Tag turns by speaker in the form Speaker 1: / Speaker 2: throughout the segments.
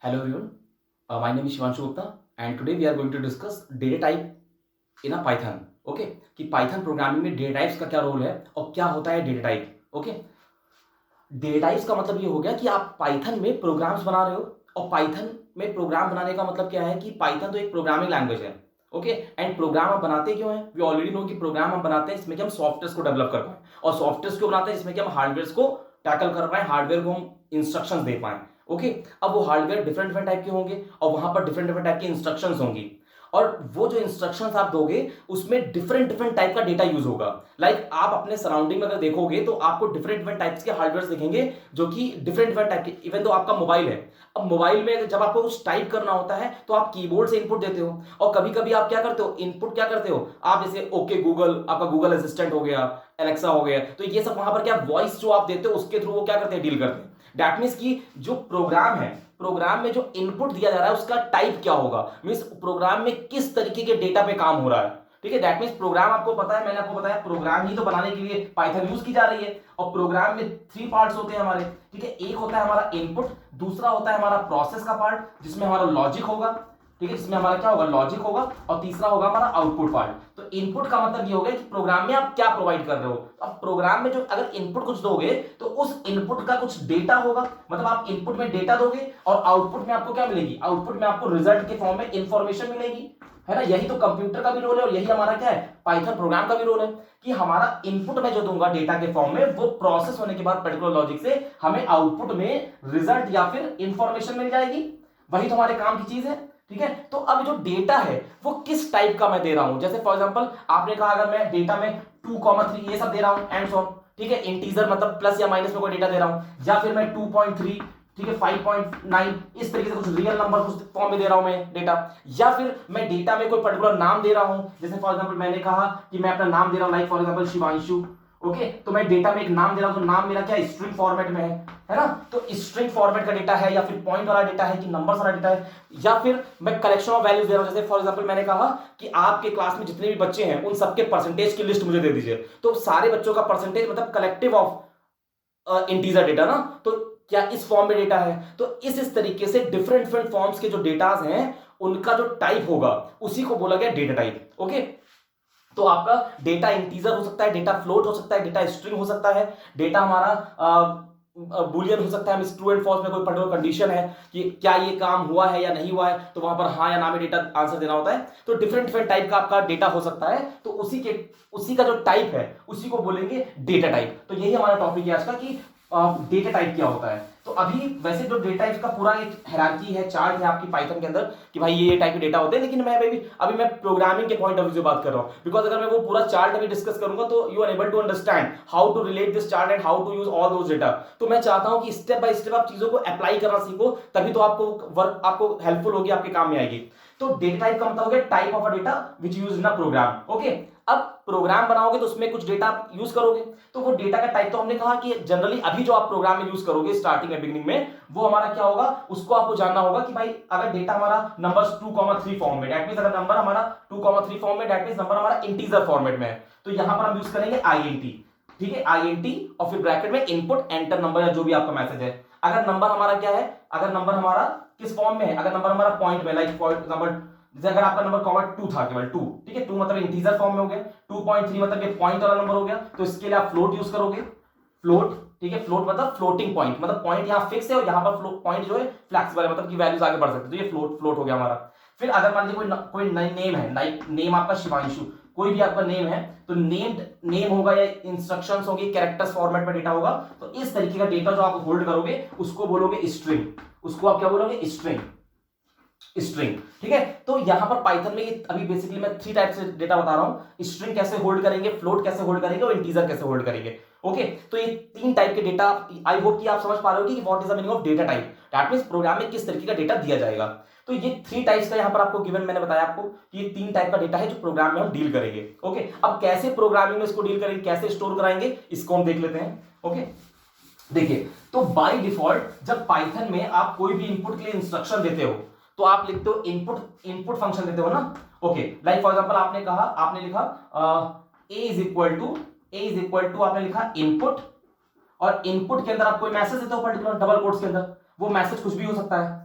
Speaker 1: Hello everyone, my name is Shivanshu Gupta and today we are going to discuss data type in a Python. Okay, कि Python programming में data types का क्या role है और क्या होता है data type. Okay, data types का मतलब ये हो गया कि आप पाइथन में प्रोग्राम्स बना रहे हो और पाइथन में प्रोग्राम बनाने का मतलब क्या है कि पाइथन तो एक प्रोग्रामिंग लैंग्वेज है. ओके, एंड प्रोग्राम हम बनाते क्यों हैं? वी ऑलरेडी नो कि प्रोग्राम हम बनाते हैं इसमें कि हम सॉफ्टवेयर को डेवलप कर पाए और सॉफ्टवेयर को बनाते हैं इसमें कि हम हार्डवेयर को टैकल कर पाए, हार्डवेयर को हम इंस्ट्रक्शंस दे पाए. ओके, अब वो हार्डवेयर डिफरेंट डिफरेंट टाइप के होंगे और वहां पर डिफरेंट डिफरेंट टाइप की इंस्ट्रक्शंस होंगी और वो जो इंस्ट्रक्शंस आप दोगे उसमें डिफरेंट डिफरेंट टाइप का डेटा यूज होगा. लाइक आप अपने सराउंडिंग में अगर देखोगे तो आपको डिफरेंट डिफरेंट टाइप्स के हार्डवेयर दिखेंगे जो कि डिफरेंट डिफरेंट टाइप के. इवन तो आपका मोबाइल है, अब मोबाइल में जब आपको कुछ टाइप करना होता है तो आप कीबोर्ड से इनपुट देते हो और कभी कभी आप क्या करते हो, इनपुट क्या करते हो आप, जैसे ओके गूगल, आपका गूगल असिस्टेंट हो गया, एलेक्सा हो गया, तो ये सब वहां पर क्या वॉइस जो आप देते हो उसके थ्रू वो क्या करते हैं, डील करते हैं. दैट मीन्स कि जो प्रोग्राम है, प्रोग्राम में जो इनपुट दिया जा रहा है उसका टाइप क्या होगा, मीन्स प्रोग्राम में किस तरीके के डेटा पे काम हो रहा है. ठीक है, दैट मीन्स प्रोग्राम आपको पता है, मैंने आपको बताया प्रोग्राम ही तो बनाने के लिए पाइथन यूज की जा रही है और प्रोग्राम में 3 पार्ट्स होते हैं हमारे. ठीक है, एक होता है हमारा इनपुट, दूसरा होता है हमारा प्रोसेस का पार्ट जिसमें हमारा लॉजिक होगा. ठीक है, जिसमें हमारा क्या होगा, लॉजिक होगा, और तीसरा होगा हमारा आउटपुट पार्ट. तो इनपुट का मतलब ये हो गया कि प्रोग्राम में आप क्या प्रोवाइड कर रहे हो. अब प्रोग्राम में जो अगर इनपुट कुछ दोगे तो उस इनपुट का कुछ डेटा होगा, मतलब आप इनपुट में डेटा दोगे और आउटपुट में आपको क्या मिलेगी, आउटपुट में आपको रिजल्ट के फॉर्म में इंफॉर्मेशन मिलेगी, है ना. यही तो कंप्यूटर का भी रोल है और यही हमारा क्या है, पाइथन प्रोग्राम का भी रोल है कि हमारा इनपुट में जो दूंगा डेटा के फॉर्म में वो प्रोसेस होने के बाद पर्टिकुलर लॉजिक से हमें आउटपुट में रिजल्ट या फिर इंफॉर्मेशन मिल जाएगी. वही तो हमारे काम की चीज है. ठीक है, तो अब जो डेटा है वो किस टाइप का मैं दे रहा हूं, जैसे फॉर एग्जांपल आपने कहा अगर मैं डेटा में 2,3 ये सब दे रहा हूं एंड सो ऑन. ठीक है, इंटीजर मतलब प्लस या माइनस में कोई डेटा दे रहा हूं, या फिर मैं 2.3, ठीक है 5.9 इस तरीके से कुछ रियल नंबर कुछ फॉर्म में दे रहा हूं मैं डेटा, या फिर मैं डेटा में कोई पर्टिकुलर नाम दे रहा हूं, जैसे फॉर एग्जांपल मैंने कहा कि मैं अपना नाम दे रहा हूं, like for example Shivanshu. Okay, तो मैं डेटा में एक नाम दे रहा हूं तो नाम मेरा क्या स्ट्रिंग फॉर्मेट में है ना. तो स्ट्रिंग फॉर्मेट का डेटा है या फिर पॉइंट वाला डेटा है कि नंबर्स वाला डेटा है, या फिर मैं कलेक्शन ऑफ वैल्यूज दे रहा हूं, जैसे फॉर एग्जांपल मैंने कहा कि आपके क्लास में जितने भी बच्चे हैं उन सबके परसेंटेज की लिस्ट मुझे दे दीजिए. तो सारे बच्चों का परसेंटेज मतलब कलेक्टिव ऑफ इंटीजर डेटा ना, तो क्या इस फॉर्म में डेटा है. तो इस तरीके से डिफरेंट डिफरेंट फॉर्म्स के जो डेटाज हैं उनका जो टाइप होगा उसी को बोला गया डेटा टाइप. ओके, तो आपका डेटा इंटीजर हो सकता है, डेटा फ्लोट हो सकता है, डेटा स्ट्रिंग हो सकता है, डेटा हमारा बुलियन हो सकता है, ट्रू एंड फॉल्स में कोई पर्टिकुलर कंडीशन है कि क्या ये काम हुआ है या नहीं हुआ है तो वहां पर हाँ या ना में डेटा आंसर देना होता है. तो डिफरेंट डिफरेंट टाइप का आपका डेटा हो सकता है, तो उसी का जो टाइप है उसी को बोलेंगे डेटा टाइप. तो यही हमारा टॉपिक है आज का कि डेटा टाइप क्या होता है. तो अभी वैसे जो डेटा टाइप का पूरा एक हायरार्की है, चार्ट है आपकी पाइथन के अंदर कि भाई ये टाइप के डेटा होते हैं, लेकिन मैं अभी मैं प्रोग्रामिंग के पॉइंट ऑफ व्यू से बात कर रहा हूं. बिकॉज अगर मैं वो पूरा चार्ट अभी डिस्कस करूंगा तो you are able to understand how to relate this chart and how to use all those data. तो मैं चाहता हूं कि स्टेप बाय स्टेप आप चीजों को अप्लाई करना सीखो, तभी तो आपको वर्क आपको हेल्पफुल होगी, आपके काम में आएगी. तो डेटा टाइप का मतलब हो गया type of a data which use in a program. Okay, अब प्रोग्राम बनाओगे तो उसमें कुछ डेटा यूज करोगे, तो वो डेटा का टाइप तो हमने कहा कि जनरली अभी जो आप प्रोग्राम में यूज करोगे स्टार्टिंग में बिगिनिंग में वो हमारा क्या होगा, उसको आपको जानना होगा कि भाई अगर डेटा हमारा नंबर्स 2,3 फॉर्म में, दैट मींस अगर नंबर हमारा 2,3 फॉर्म में, दैट मींस नंबर हमारा इंटीजर फॉर्मेट में है, तो यहां पर हम यूज करेंगे INT. ठीक है, INT और फिर ब्रैकेट में इनपुट एंटर नंबर या जो भी आपका मैसेज है. अगर नंबर हमारा क्या है, अगर नंबर हमारा किस फॉर्म में है, अगर नंबर हमारा पॉइंट में, लाइक फॉर एग्जांपल जैसे अगर आपका नंबर कॉमा 2 था, केवल 2, ठीक है 2 मतलब इंटीजर फॉर्म में हो गया, 2.3 मतलब ये पॉइंट वाला नंबर हो गया, तो इसके लिए आप फ्लोट यूज करोगे. फ्लोट, ठीक है, फ्लोट मतलब फ्लोटिंग पॉइंट, मतलब पॉइंट यहां फिक्स है और यहां पर पॉइंट जो है फ्लेक्सिबल है, मतलब कि वैल्यूज आगे बढ़ सकते हैं, तो ये फ्लोट हो गया हमारा. फिर अगर मान लीजिए कोई नेम है, लाइक नेम आपका शिवांशु, कोई भी आपका नेम है, तो नेम होगा या इंस्ट्रक्शंस होगी, कैरेक्टर्स फॉर्मेट में डेटा होगा, तो इस तरीके का डेटा जो आप होल्ड करोगे उसको बोलोगे स्ट्रिंग. उसको आप क्या बोलोगे, स्ट्रिंग. ठीक है, तो यहां पर पाइथन में अभी बेसिकली मैं 3 टाइप से डेटा बता रहा हूं, स्ट्रिंग कैसे होल्ड करेंगे, फ्लोट कैसे होल्ड करेंगे और इंटीजर कैसे होल्ड करेंगे. ओके, तो ये 3 टाइप के डेटा, आई होप कि आप समझ पा रहे हो कि what is the meaning of data type. That means program में किस तरीके का डेटा दिया जाएगा. तो ये 3 टाइप्स का यहां पर आपको गिवन, मैंने बताया आपको कि ये 3 टाइप का डेटा है जो प्रोग्राम में हम डील करेंगे. ओके, अब कैसे प्रोग्रामिंग में इसको डील करेंगे, कैसे स्टोर कराएंगे, इसको हम देख लेते हैं. ओके, देखिए, तो बाय डिफॉल्ट जब पाइथन में आप कोई भी इनपुट के लिए इंस्ट्रक्शन देते हो तो आप लिखते हो इनपुट फंक्शन देते हो ना. ओके, लाइक फॉर एग्जांपल आपने लिखा a इज इक्वल टू आपने लिखा इनपुट, और इनपुट के अंदर आप कोई मैसेज देते हो पर्टिकुलर डबल कोट्स के अंदर, वो मैसेज कुछ भी हो सकता है.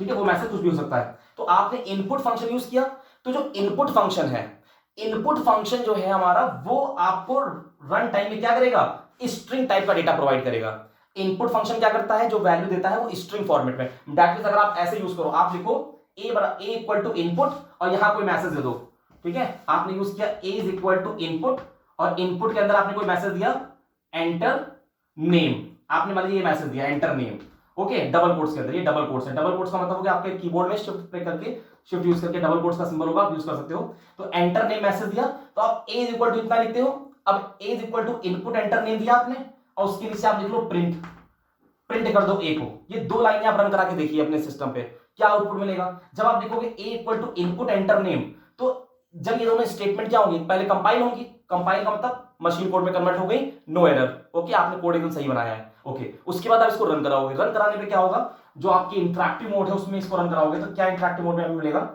Speaker 1: ठीक है, वो मैसेज कुछ भी हो सकता है। तो आपने इनपुट फंक्शन यूज किया, तो जो इनपुट फंक्शन है, इनपुट फंक्शन जो है हमारा, वो आपको रन टाइम में क्या करेगा, स्ट्रिंग टाइप का डेटा प्रोवाइड करेगा। इनपुट फंक्शन क्या करता है, जो वैल्यू देता है वो स्ट्रिंग फॉर्मेट में। दैट मींस अगर आप ऐसे यूज करो, आप लिखो ए इक्वल टू इनपुट और यहां कोई मैसेज दे दो, ठीक है, आपने यूज किया ए इज इक्वल टू इनपुट और इनपुट के अंदर आपने कोई मैसेज दिया एंटर नेम, आपने मान लीजिए ये मैसेज दिया enter name, okay, double quotes के अंदर, ये डबल कोट्स है, डबल कोट्स का मतलब हो गया आपके कीबोर्ड में शिफ्ट पे करके, शिफ्ट यूज करके डबल कोट्स का सिंबल होगा, आप यूज कर सकते हो। तो एंटर नेम मैसेज दिया, तो आप ए इज इक्वल टू इतना लिखते हो। अब A is equal to input enter name दिया आपने, और उसके नीचे आप लिख लो प्रिंट, प्रिंट कर दो ए को। ये दो लाइनें आप रन करा के देखिए अपने सिस्टम पे, क्या आउटपुट मिलेगा। जब आप लिखोगे A equal to input enter name, तो जब ये दोनों स्टेटमेंट क्या होंगी, पहले कंपाइल होंगी, कंपाइल का मतलब मशीन कोड में कन्वर्ट हो गई, नो एरर, ओके, आपने कोड एकदम सही बनाया है, ओके। उसके बाद आप इसको रन कराओगे, रन कराने पे क्या होगा, जो आपकी इंटरैक्टिव मोड है उसमें इसको रन कराओगे, तो क्या इंटरैक्टिव मोड में हमें मिलेगा,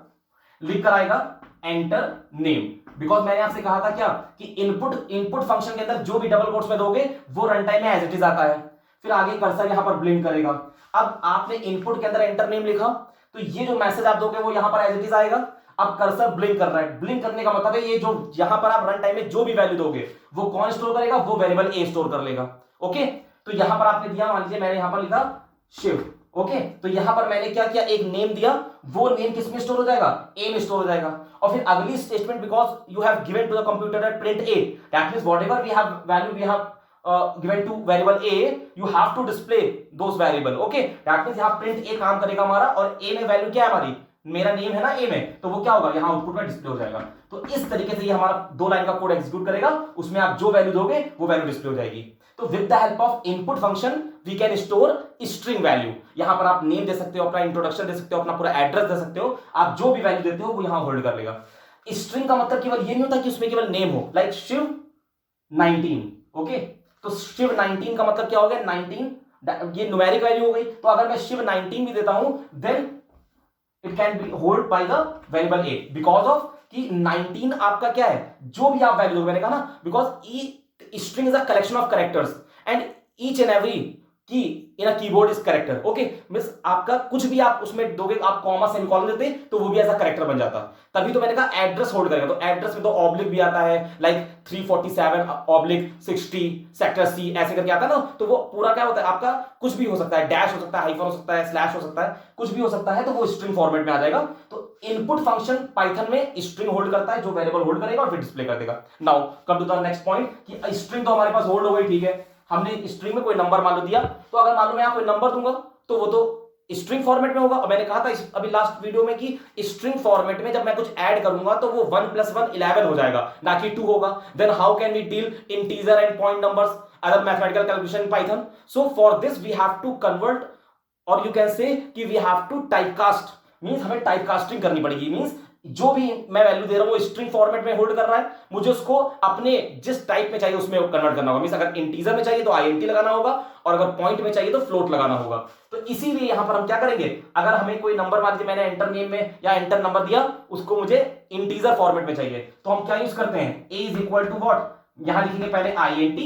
Speaker 1: लिख कर आएगा एंटर नेम। बिकॉज मैंने आपसे कहा था क्या कि इनपुट फंक्शन के अंदर जो भी डबल कोट्स में दोगे वो रन टाइम में एज इट इज आता है, फिर आगे कर्सर यहां पर ब्लिंक करेगा। अब आपने इनपुट के अंदर एंटर नेम लिखा, तो ये जो मैसेज आप दोगे वो यहां पर एज इट इज आएगा। अब कर्सर ब्लिंक कर रहा है, ब्लिंक करने का मतलब है ये जो यहां पर आप रन टाइम में जो भी वैल्यू दोगे वो कौन स्टोर करेगा, वो वेरिएबल ए स्टोर कर लेगा, ओके। तो यहां पर आपने दिया, मान लीजिए मैंने यहां पर लिखा शिव, ओके, तो यहां पर मैंने क्या किया, एक नेम दिया, वो नेम किस में स्टोर हो जाएगा, ए में स्टोर हो जाएगा। और फिर अगली statement, because you have given to the computer that print a, that means whatever we have value we have given to variable a, you have to display those variable, okay, that means यहाँ print a काम करेगा हमारा, और a में value क्या है हमारी, मेरा नेम है ना ए में, तो वो क्या होगा, यहाँ आउटपुट में डिस्प्ले हो जाएगा। तो इस तरीके से ये हमारा दो लाइन का कोड एग्जीक्यूट करेगा, उसमें आप जो वैल्यू दोगे वो वैल्यू डिस्प्ले हो जाएगी। तो with the help of input function we can store string value. यहां पर आप नेम दे सकते हो, अपना इंट्रोडक्शन दे सकते हो, अपना पूरा एड्रेस दे सकते हो, आप जो भी वैल्यू देते हो वो यहां होल्ड कर लेगा। स्ट्रिंग का मतलब केवल ये नहीं होता कि उसमें केवल नेम हो, लाइक शिव 19, ओके, तो शिव 19 का मतलब क्या हो गया, 19, ये न्यूमेरिक वैल्यू हो गई। तो अगर मैं शिव 19 भी देता हूं, then it can be hold by the variable a, because of कि 19 आपका क्या है, जो भी आप वैल्यू दोगे, मैंने कहा ना, because string is a collection of characters and each and every key in a keyboard is character, okay, means आपका कुछ भी आप उसमें दोगे, आप कॉमा सेमीकोलन देते तो वो भी ऐसा कैरेक्टर बन जाता। तभी तो मैंने कहा एड्रेस होल्ड करेगा, तो एड्रेस में तो ऑब्लिक भी आता है, लाइक 347/60 सेक्टर सी ऐसे करके आता है ना, तो वो पूरा क्या होता है आपका, कुछ भी हो सकता है, डैश हो सकता है, हाइफन हो सकता है, स्लैश हो सकता है, कुछ भी हो सकता है, तो वो स्ट्रिंग फॉर्मेट में आ जाएगा। तो इनपुट फंक्शन पाइथन में स्ट्रिंग होल्ड करता है, जो वेरिएबल होल्ड करेगा और फिर डिस्प्ले कर देगा। Now come to the next point कि स्ट्रिंग तो हमारे पास होल्ड हो गई, ठीक है, हमने स्ट्रिंग में कोई नंबर मान लो दिया, तो अगर मान लो मैं यहां कोई नंबर दूंगा तो वो तो स्ट्रिंग फॉर्मेट में होगा। और मैंने कहा था अभी लास्ट वीडियो में कि स्ट्रिंग फॉर्मेट में जब मैं कुछ ऐड करूंगा तो वो 1 + 1 11 हो जाएगा, ना कि 2 होगा। Then how can we deal integer and point numbers, other mathematical calculation in Python. So for this we have to convert, और यू कैन से कि we have to typecast, means हमें टाइपकास्टिंग करनी पड़ेगी। मींस जो भी मैं value दे रहा हूं वो स्ट्रिंग फॉर्मेट में होल्ड कर रहा है, मुझे उसको अपने जिस टाइप में चाहिए उसमें कन्वर्ट करना होगा। मींस अगर इंटीजर में चाहिए तो INT लगाना होगा, और अगर पॉइंट में चाहिए तो फ्लोट लगाना होगा। तो इसीलिए यहां पर हम क्या करेंगे, अगर हमें कोई नंबर मान लीजिए मैंने एंटर नेम में या एंटर नंबर दिया, उसको मुझे इंटीजर फॉर्मेट में चाहिए, तो हम क्या यूज करते हैं, a is equal to what, यहां लिखेंगे पहले INT,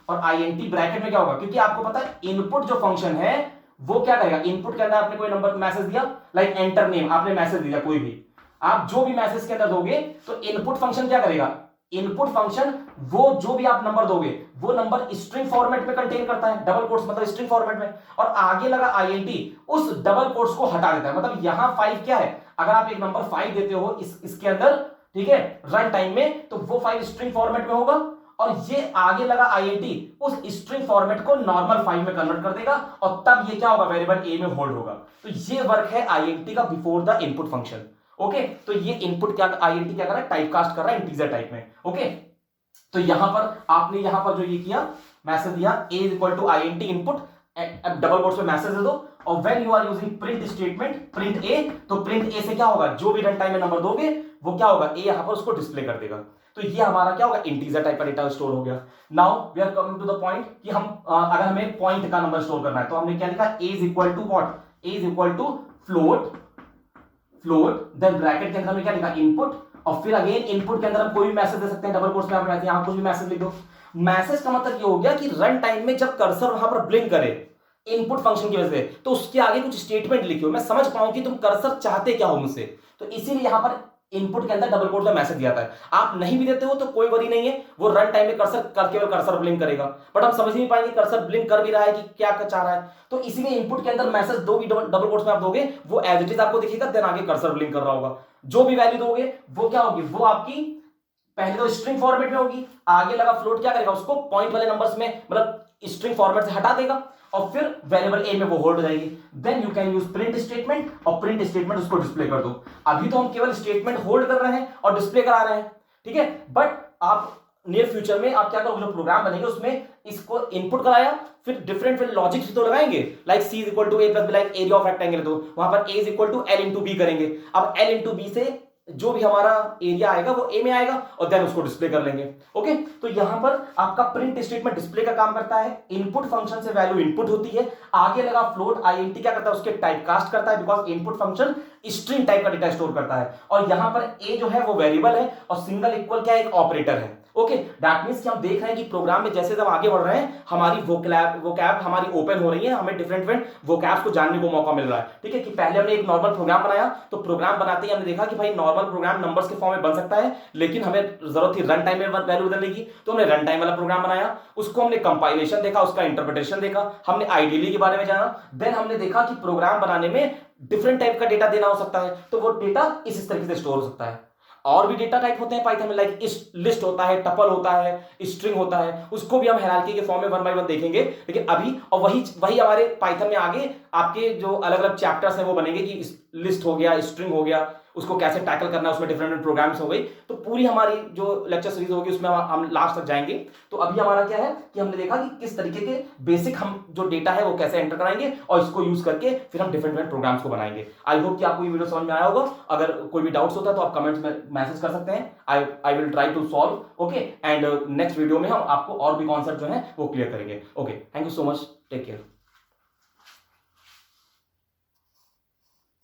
Speaker 1: और INT ब्रैकेट में क्या होगा, क्योंकि आपको पता है इनपुट जो फंक्शन है वो क्या करेगा, इनपुट के अंदर आपने कोई नंबर मैसेज दिया, लाइक एंटर नेम आपने मैसेज दिया, कोई भी आप जो भी मैसेज के अंदर दोगे तो इनपुट फंक्शन क्या करेगा, इनपुट फंक्शन वो जो भी आप नंबर दोगे वो नंबर स्ट्रिंग फॉर्मेट में कंटेन करता है, डबल कोट्स मतलब स्ट्रिंग फॉर्मेट में, और आगे लगा INT उस डबल कोट्स को हटा देता है। मतलब यहां 5 क्या है, अगर आप एक नंबर 5 देते हो इसके अंदर, ठीक है, रन टाइम में, तो वो 5 स्ट्रिंग फॉर्मेट में होगा, और ये आगे लगा INT उस स्ट्रिंग फॉर्मेट को नॉर्मल 5 में कन्वर्ट कर देगा, और तब ये क्या होगा, वेरिएबल ए में होल्ड होगा। तो ये वर्क है INT का before the input function, okay. तो ये इनपुट क्या, INT क्या कर रहा है, टाइपकास्ट कर रहा है इंटीजर टाइप में, ओके। तो यहां पर आपने यहां पर जो ये किया, मैसेज दिया a equal to INT input, double quotes में मैसेज दे दो, और when you are using print statement print a, तो प्रिंट a से क्या होगा, जो भी रन टाइम में नंबर दोगे वो क्या होगा, a यहां पर उसको डिस्प्ले कर देगा। तो ये हमारा क्या होगा, इंटीजर टाइप का डेटा स्टोर हो गया। Now we are coming to the point कि हम अगर हमें पॉइंट का नंबर स्टोर करना है, तो हमने क्या लिखा, a is equal to what, a is equal to float, then bracket के अंदर हमने क्या लिखा, इनपुट, और फिर अगेन इनपुट के अंदर हम कोई भी मैसेज दे सकते हैं, डबल कोट्स में आपने यहां कुछ भी मैसेज लिख दो। मैसेज का मतलब ये हो गया कि रन टाइम में जब कर्सर वहां पर ब्लिंक करे, इनपुट फंक्शन की वजह से, तो उसके आगे कुछ स्टेटमेंट लिखी हो, मैं समझ पाऊं कि तुम कर्सर चाहते क्या हो मुझसे, तो इसीलिए यहां पर इनपुट के अंदर डबल कोट में मैसेज दिया था। आप नहीं भी देते हो तो कोई वरी नहीं है, वो रन टाइम में कर्सर केवल कर्सर ब्लिंक करेगा, बट हम समझ नहीं पाएंगे कर्सर ब्लिंक कर भी रहा है कि क्या चाह रहा है। तो इसीलिए इनपुट के अंदर मैसेज दो भी डबल कोट्स में आप दोगे, वो एज इट इज आपको दिखेगा, देन आगे कर्सर ब्लिंक कर रहा होगा। जो भी वैल्यू दोगे वो क्या होगी, वो आपकी पहले तो स्ट्रिंग फॉर्मेट में होगी, आगे लगा फ्लोट क्या करेगा, उसको पॉइंट वाले नंबर्स में मतलब स्ट्रिंग फॉर्मेट से हटा देगा और फिर वेरिएबल ए में वो होल्ड हो जाएगी। Then you can use print statement, और प्रिंट स्टेटमेंट उसको डिस्प्ले कर दो। अभी तो हम केवल स्टेटमेंट होल्ड कर रहे हैं और डिस्प्ले करा रहे हैं, ठीक है, बट आप नियर फ्यूचर में आप क्या करोगे, जो प्रोग्राम बनेंगे उसमें इसको इनपुट कराया, फिर डिफरेंट लॉजिक्स तो लगाएंगे, like C is equal to A plus B, like area of rectangle, तो वहां पर A is equal to L into B करेंगे। अब एल इंटू बी से जो भी हमारा एरिया आएगा वो ए में आएगा और देन उसको डिस्प्ले कर लेंगे। ओके, तो यहां पर आपका प्रिंट स्टेटमेंट डिस्प्ले का काम करता है, इनपुट फंक्शन से वैल्यू इनपुट होती है, आगे लगा फ्लोट आईएनटी क्या करता है, उसके टाइप कास्ट करता है, because input function string type का डेटा स्टोर करता है, और यहां पर ए जो है वो वेरिएबल है और सिंगल इक्वल क्या है, एक ऑपरेटर है। ओके, दैट मींस कि हम देख रहे हैं कि प्रोग्राम में जैसे जब आगे बढ़ रहे हैं हमारी वोकैब हमारी ओपन हो रही है, हमें डिफरेंट वोकैब्स को जानने को मौका मिल रहा है। ठीक है, कि पहले हमने एक नॉर्मल प्रोग्राम बनाया, तो प्रोग्राम बनाते ही हमने देखा कि भाई नॉर्मल प्रोग्राम नंबर्स के फॉर्म में बन सकता है, लेकिन हमें जरूरत थी रन टाइम में वैल्यू बदलने की, तो हमने रन टाइम वाला प्रोग्राम बनाया, उसको हमने कंपाइलेशन देखा, उसका इंटरप्रिटेशन देखा, हमने आईडीएल के बारे में जाना, देन हमने देखा कि प्रोग्राम बनाने में डिफरेंट टाइप का डेटा देना हो सकता है, तो वो डेटा इस तरीके से स्टोर हो सकता है। और भी डेटा टाइप होते हैं पाइथन में, लाइक लिस्ट होता है, टपल होता है, स्ट्रिंग होता है, उसको भी हम हायरार्की के फॉर्म में वन बाय वन देखेंगे। लेकिन अभी और वही हमारे पाइथन में आगे आपके जो अलग अलग चैप्टर्स हैं वो बनेंगे, कि लिस्ट हो गया, स्ट्रिंग हो गया, उसको कैसे टैकल करना है, उसमें डिफरेंट प्रोग्राम्स हो गई, तो पूरी हमारी जो लेक्चर सीरीज होगी उसमें हम लास्ट तक जाएंगे। तो अभी हमारा क्या है कि हमने देखा कि किस तरीके के बेसिक हम जो डेटा है वो कैसे एंटर कराएंगे और इसको यूज करके फिर हम डिफरेंट प्रोग्राम्स को बनाएंगे। आई होप कि आपको ये वीडियो समझ में आया होगा। अगर कोई भी डाउट्स होता है तो आप कमेंट्स में मैसेज कर सकते हैं, I will try to solve. Okay, and next video में हम आपको और भी कॉन्सेप्ट जो है वो क्लियर करेंगे। Okay, thank you so much, take care.